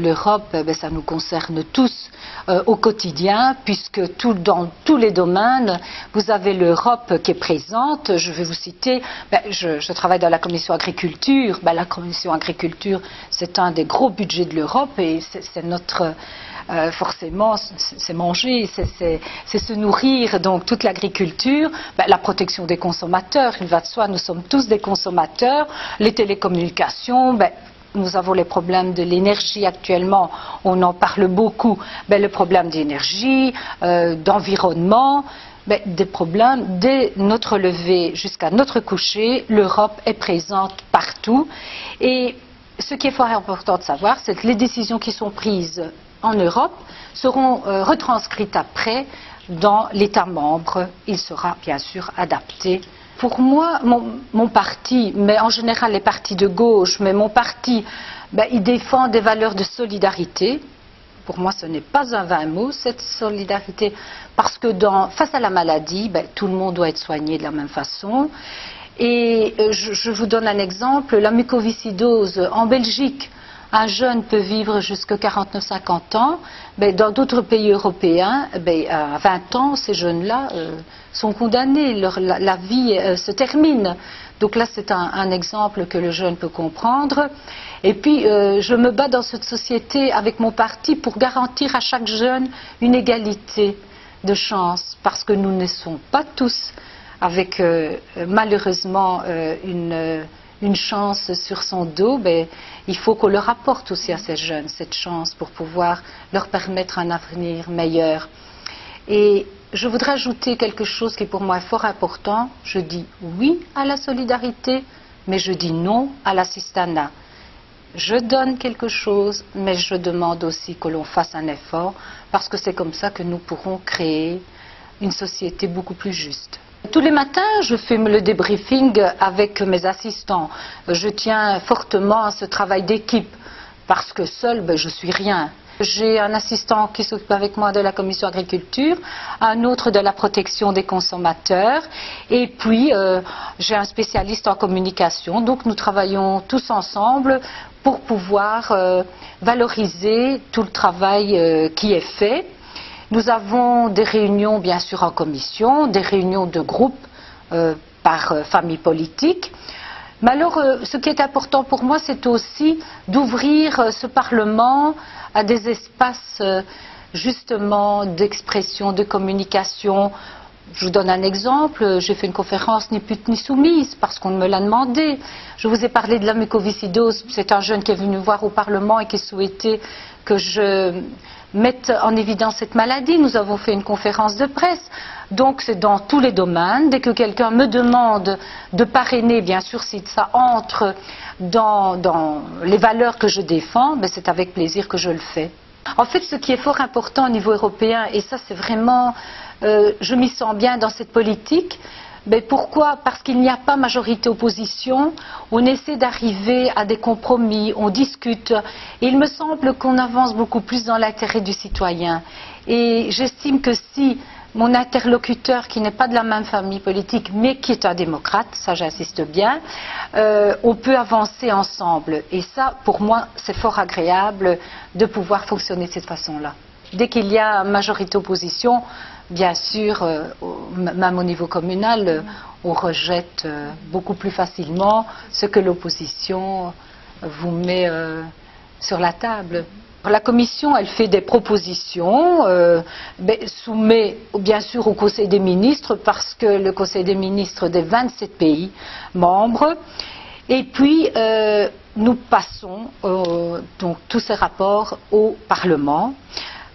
l'Europe, ça nous concerne tous au quotidien, puisque dans tous les domaines, vous avez l'Europe qui est présente. Je vais vous citer, je travaille dans la commission agriculture. La commission agriculture, c'est un des gros budgets de l'Europe et c'est notre... forcément, c'est manger, c'est se nourrir, donc toute l'agriculture, la protection des consommateurs, il va de soi, nous sommes tous des consommateurs, les télécommunications, nous avons les problèmes de l'énergie actuellement, on en parle beaucoup, le problème d'énergie, d'environnement, des problèmes, dès notre lever jusqu'à notre coucher, l'Europe est présente partout. Et ce qui est fort important de savoir, c'est que les décisions qui sont prises en Europe seront retranscrites après dans l'État membre. Il sera bien sûr adapté. Pour moi, mon parti, mais en général les partis de gauche, mais mon parti, il défend des valeurs de solidarité. Pour moi, ce n'est pas un vain mot, cette solidarité, parce que face à la maladie, tout le monde doit être soigné de la même façon. Et je vous donne un exemple, la mucoviscidose en Belgique. Un jeune peut vivre jusqu'à 49-50 ans. Dans d'autres pays européens, à 20 ans, ces jeunes-là sont condamnés. La vie se termine. Donc là, c'est un exemple que le jeune peut comprendre. Et puis, je me bats dans cette société avec mon parti pour garantir à chaque jeune une égalité de chance. Parce que nous ne sommes pas tous avec, malheureusement, une chance sur son dos, il faut qu'on leur apporte aussi à ces jeunes cette chance pour pouvoir leur permettre un avenir meilleur. Et je voudrais ajouter quelque chose qui pour moi est fort important. Je dis oui à la solidarité, mais je dis non à l'assistanat. Je donne quelque chose, mais je demande aussi que l'on fasse un effort, parce que c'est comme ça que nous pourrons créer une société beaucoup plus juste. Tous les matins, je fais le débriefing avec mes assistants. Je tiens fortement à ce travail d'équipe, parce que seul, je suis rien. J'ai un assistant qui s'occupe avec moi de la commission agriculture, un autre de la protection des consommateurs, et puis j'ai un spécialiste en communication. Donc nous travaillons tous ensemble pour pouvoir valoriser tout le travail qui est fait. Nous avons des réunions, bien sûr, en commission, des réunions de groupe par famille politique. Mais alors, ce qui est important pour moi, c'est aussi d'ouvrir ce Parlement à des espaces, justement, d'expression, de communication. Je vous donne un exemple, j'ai fait une conférence ni pute ni soumise parce qu'on me l'a demandé. Je vous ai parlé de la mucoviscidose, c'est un jeune qui est venu voir au Parlement et qui souhaitait que je mette en évidence cette maladie. Nous avons fait une conférence de presse. Donc c'est dans tous les domaines. Dès que quelqu'un me demande de parrainer, bien sûr, si ça entre dans les valeurs que je défends, c'est avec plaisir que je le fais. En fait, ce qui est fort important au niveau européen, et ça c'est vraiment, je m'y sens bien dans cette politique, pourquoi? Parce qu'il n'y a pas majorité-opposition, on essaie d'arriver à des compromis, on discute, et il me semble qu'on avance beaucoup plus dans l'intérêt du citoyen. Et j'estime que si mon interlocuteur, qui n'est pas de la même famille politique, mais qui est un démocrate, ça j'insiste bien, on peut avancer ensemble. Et ça, pour moi, c'est fort agréable de pouvoir fonctionner de cette façon-là. Dès qu'il y a majorité-opposition, bien sûr, même au niveau communal, on rejette beaucoup plus facilement ce que l'opposition vous met sur la table. La Commission, elle fait des propositions, soumet bien sûr au Conseil des ministres, parce que le Conseil des ministres des 27 pays membres, et puis nous passons donc tous ces rapports au Parlement.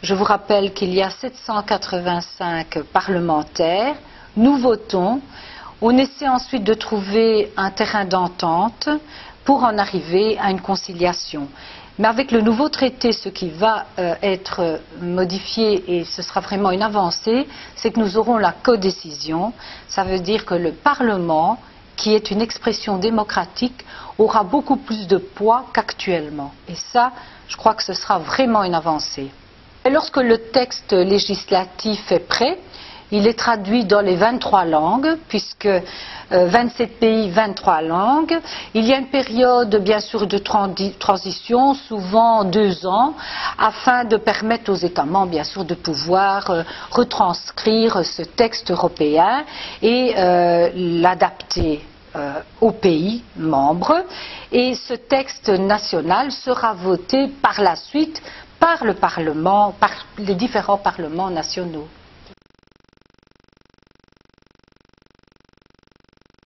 Je vous rappelle qu'il y a 785 parlementaires, nous votons, on essaie ensuite de trouver un terrain d'entente pour en arriver à une conciliation. Mais avec le nouveau traité, ce qui va être modifié, et ce sera vraiment une avancée, c'est que nous aurons la codécision. Ça veut dire que le Parlement, qui est une expression démocratique, aura beaucoup plus de poids qu'actuellement. Et ça, je crois que ce sera vraiment une avancée. Et lorsque le texte législatif est prêt, Il est traduit dans les 23 langues, puisque 27 pays, 23 langues. Il y a une période, bien sûr, de transition, souvent 2 ans, afin de permettre aux États membres, bien sûr, de pouvoir retranscrire ce texte européen et l'adapter aux pays membres. Et ce texte national sera voté par la suite par le Parlement, par les différents parlements nationaux.